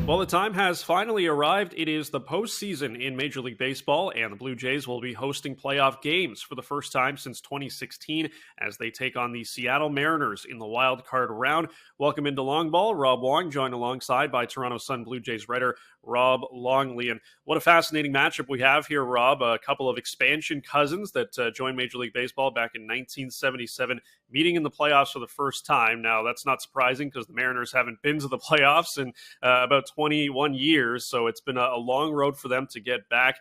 Well, the time has finally arrived. It is the postseason in Major League Baseball, and the Blue Jays will be hosting playoff games for the first time since 2016 as they take on the Seattle Mariners in the wild card round. Welcome into Long Ball. Rob Wong joined alongside by Toronto Sun Blue Jays writer Rob Longley. And what a fascinating matchup we have here, Rob. A couple of expansion cousins that joined Major League Baseball back in 1977, meeting in the playoffs for the first time. Now, that's not surprising because the Mariners haven't been to the playoffs in about 21 years, so it's been a long road for them to get back.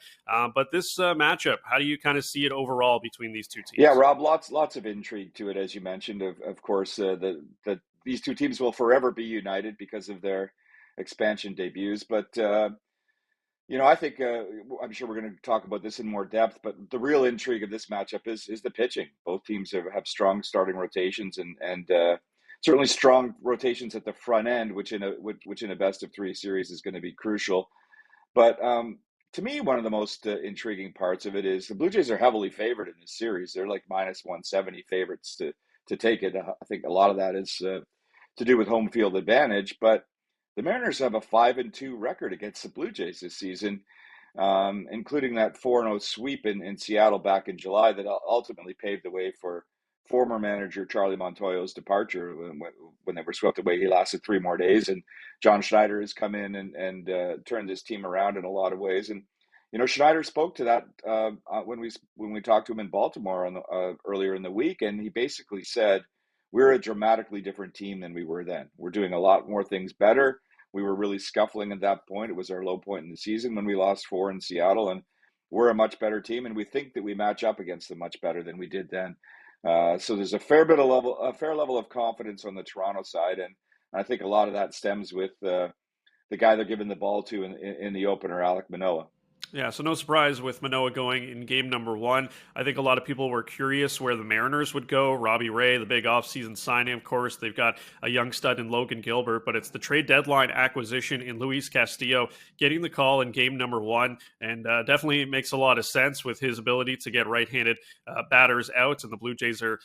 But this matchup, how do you kind of see it overall between these two Yeah, teams? Rob, lots of intrigue to it, as you mentioned. Of course, these two teams will forever be united because of their expansion debuts. But I think I'm sure we're going to talk about this in more depth. But the real intrigue of this matchup is the pitching. Both teams have strong starting rotations and certainly strong rotations at the front end, which in a best of three series is going to be crucial. But to me, one of the most intriguing parts of it is the Blue Jays are heavily favored in this series. They're like minus 170 favorites to take it. I think a lot of that is to do with home field advantage. But the Mariners have a 5-2 record against the Blue Jays this season, including that 4-0 sweep in Seattle back in July that ultimately paved the way for former manager Charlie Montoyo's departure when they were swept away. He lasted 3 more days, and John Schneider has come in and turned this team around in a lot of ways. And Schneider spoke to that when we talked to him in Baltimore earlier in the week, and he basically said, "We're a dramatically different team than we were then. We're doing a lot more things better. We were really scuffling at that point. It was our low point in the season when we lost 4 in Seattle, and we're a much better team, and we think that we match up against them much better than we did then." So there's a fair level of confidence on the Toronto side, and I think a lot of that stems with the guy they're giving the ball to in the opener, Alek Manoah. Yeah, so no surprise with Manoah going in game number one. I think a lot of people were curious where the Mariners would go. Robbie Ray, the big offseason signing, of course. They've got a young stud in Logan Gilbert, but it's the trade deadline acquisition in Luis Castillo getting the call in game number one, and definitely makes a lot of sense with his ability to get right-handed batters out, and the Blue Jays are,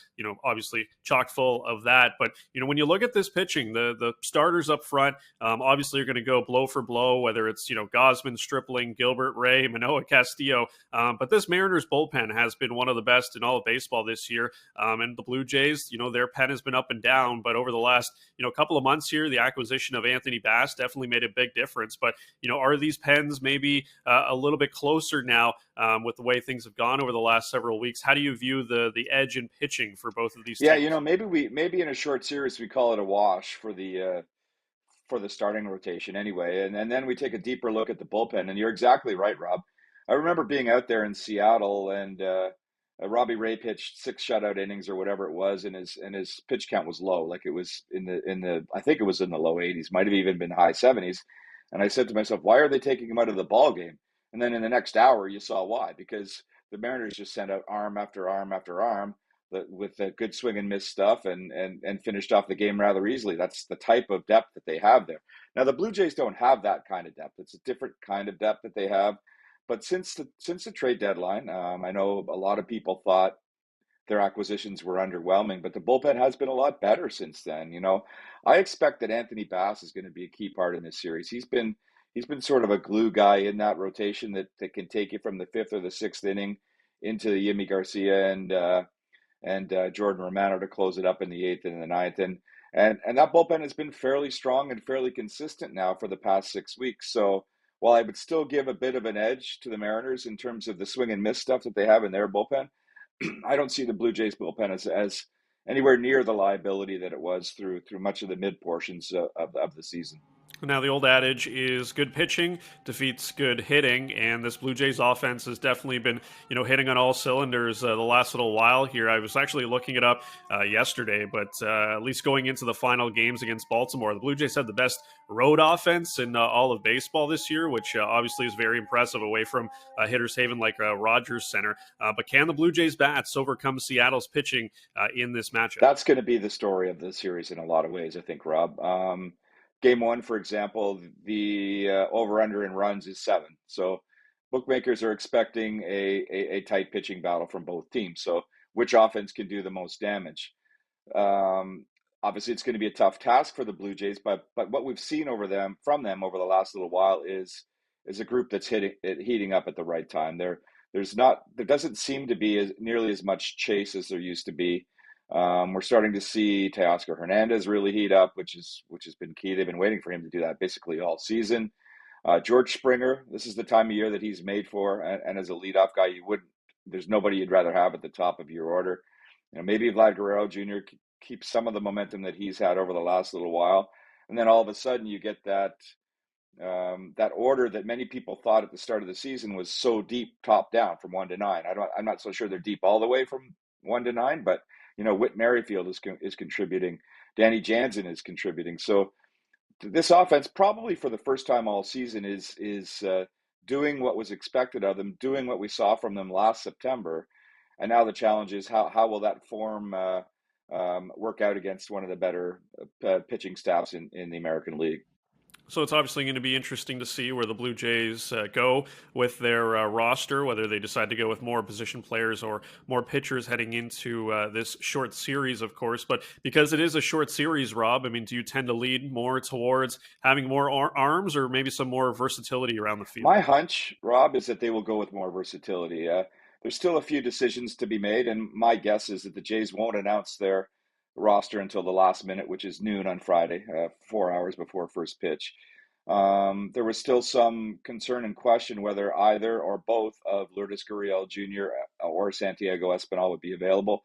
obviously chock full of that. But, when you look at this pitching, the starters up front, obviously are going to go blow for blow, whether it's, Gausman, Stripling, Gilbert, Ray, Manoah, Castillo. But this Mariners bullpen has been one of the best in all of baseball this year. And the Blue Jays, their pen has been up and down, but over the last, couple of months here, the acquisition of Anthony Bass definitely made a big difference. But, are these pens maybe a little bit closer now with the way things have gone over the last several weeks? How do you view the edge in pitching for both of these Yeah, teams? maybe in a short series we call it a wash for the starting rotation anyway, and then we take a deeper look at the bullpen. And you're exactly right, Rob. I remember being out there in Seattle, and Robbie Ray pitched 6 shutout innings or whatever it was, and his pitch count was low, like it was in the I think it was in the low 80s, might have even been high 70s. And I said to myself, why are they taking him out of the ball game? And then in the next hour, you saw why, because the Mariners just sent out arm after arm after arm with the good swing and miss stuff, and finished off the game rather easily. That's the type of depth that they have there. Now the Blue Jays don't have that kind of depth. It's a different kind of depth that they have. But since the trade deadline, I know a lot of people thought their acquisitions were underwhelming, but the bullpen has been a lot better since then. I expect that Anthony Bass is going to be a key part in this series. He's been sort of a glue guy in that rotation that can take you from the fifth or the sixth inning into Yimi Garcia and Jordan Romano to close it up in the eighth and the ninth. And that bullpen has been fairly strong and fairly consistent now for the past 6 weeks. So while I would still give a bit of an edge to the Mariners in terms of the swing and miss stuff that they have in their bullpen, I don't see the Blue Jays bullpen as anywhere near the liability that it was through much of the mid portions of the season. Now, the old adage is good pitching defeats good hitting, and this Blue Jays offense has definitely been, hitting on all cylinders the last little while here. I was actually looking it up yesterday, but at least going into the final games against Baltimore, the Blue Jays had the best road offense in all of baseball this year, which obviously is very impressive away from hitters haven like Rogers Center. But can the Blue Jays bats overcome Seattle's pitching in this matchup? That's going to be the story of the series in a lot of ways, I think, Rob. Game one, for example, the over-under in runs is 7. So bookmakers are expecting a tight pitching battle from both teams. So which offense can do the most damage? Um, obviously it's going to be a tough task for the Blue Jays, but what we've seen from them over the last little while is a group that's heating up at the right time. There doesn't seem to be nearly as much chase as there used to be. We're starting to see Teoscar Hernandez really heat up, which has been key. They've been waiting for him to do that basically all season. George Springer, this is the time of year that he's made for, and as a leadoff guy, there's nobody you'd rather have at the top of your order. Maybe Vlad Guerrero Jr. keeps some of the momentum that he's had over the last little while, and then all of a sudden you get that order that many people thought at the start of the season was so deep, top down from 1 to 9. I'm not so sure they're deep all the way from 1 to 9, but Whit Merrifield is contributing, Danny Jansen is contributing. So this offense, probably for the first time all season, is doing what was expected of them, doing what we saw from them last September, and now the challenge is how will that form work out against one of the better pitching staffs in the American League. So it's obviously going to be interesting to see where the Blue Jays go with their roster, whether they decide to go with more position players or more pitchers heading into this short series, of course. But because it is a short series, Rob, I mean, do you tend to lead more towards having more arms or maybe some more versatility around the field? My hunch, Rob, is that they will go with more versatility. There's still a few decisions to be made, and my guess is that the Jays won't announce their roster until the last minute, which is noon on Friday, 4 hours before first pitch. There was still some concern and question whether either or both of Lourdes Gurriel Jr. Or Santiago Espinal would be available.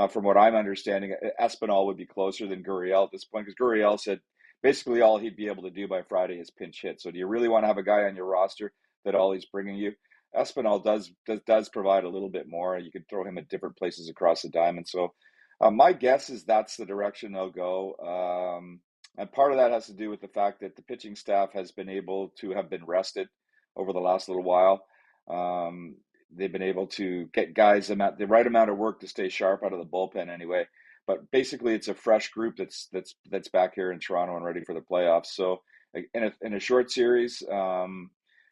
From what I'm understanding, Espinal would be closer than Gurriel at this point, because Gurriel said basically all he'd be able to do by Friday is pinch hit. So do you really want to have a guy on your roster that all he's bringing you? Espinal does provide a little bit more. You could throw him at different places across the diamond. So my guess is that's the direction they'll go. And part of that has to do with the fact that the pitching staff has been able to have been rested over the last little while. They've been able to get guys the right amount of work to stay sharp out of the bullpen anyway. But basically, it's a fresh group that's back here in Toronto and ready for the playoffs. So in a short series,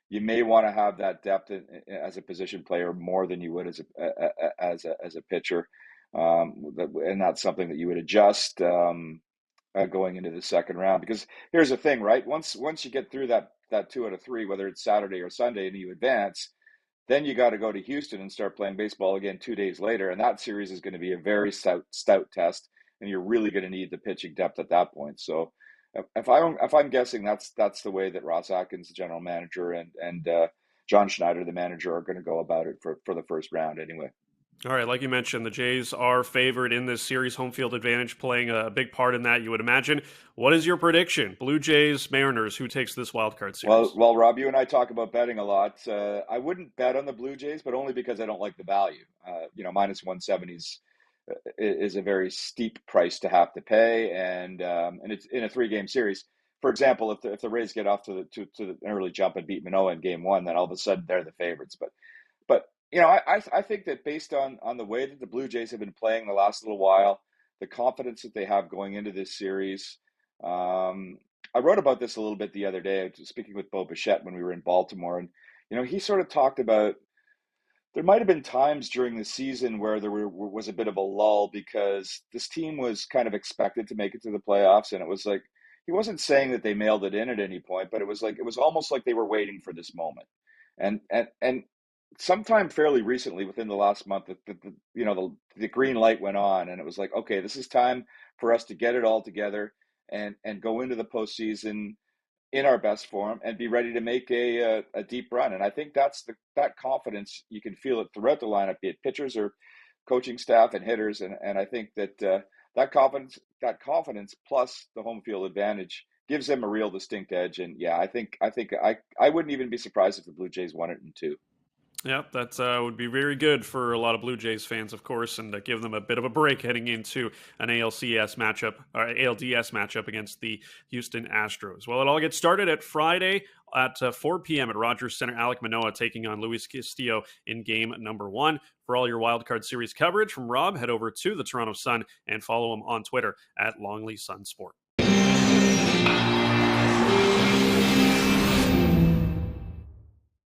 you may want to have that depth as a position player more than you would as a pitcher, and that's something that you would adjust going into the second round. Because here's the thing, right? Once you get through that 2 out of 3, whether it's Saturday or Sunday, and you advance, then you got to go to Houston and start playing baseball again 2 days later, and that series is going to be a very stout test, and you're really going to need the pitching depth at that point. So if I'm guessing, that's the way that Ross Atkins, the general manager, and John Schneider, the manager, are going to go about it for the first round anyway. All right, like you mentioned, the Jays are favored in this series, home field advantage playing a big part in that, you would imagine. What is your prediction? Blue Jays, Mariners, who takes this wild card series? Well, Rob, you and I talk about betting a lot. I wouldn't bet on the Blue Jays, but only because I don't like the value. Minus 170 is a very steep price to have to pay, and it's in a 3-game series. For example, if the Rays get off to an early jump and beat Manoah in Game 1, then all of a sudden they're the favorites. But I think that based on the way that the Blue Jays have been playing the last little while, the confidence that they have going into this series. I wrote about this a little bit the other day, speaking with Bo Bichette when we were in Baltimore, and he sort of talked about there might have been times during the season where there was a bit of a lull because this team was kind of expected to make it to the playoffs, and it was like he wasn't saying that they mailed it in at any point, but it was almost like they were waiting for this moment, and sometime fairly recently, within the last month, the green light went on, and it was like, okay, this is time for us to get it all together and go into the postseason in our best form and be ready to make a deep run. And I think that confidence, you can feel it throughout the lineup, be it pitchers or coaching staff and hitters. And I think that confidence plus the home field advantage gives them a real distinct edge. And yeah, I wouldn't even be surprised if the Blue Jays won it in 2. Yeah, that would be very good for a lot of Blue Jays fans, of course, and give them a bit of a break heading into an ALDS matchup against the Houston Astros. Well, it all gets started at Friday at 4 p.m. at Rogers Center. Alek Manoah taking on Luis Castillo in game number 1. For all your wildcard series coverage from Rob, head over to the Toronto Sun and follow him on Twitter at Longley Sun Sport.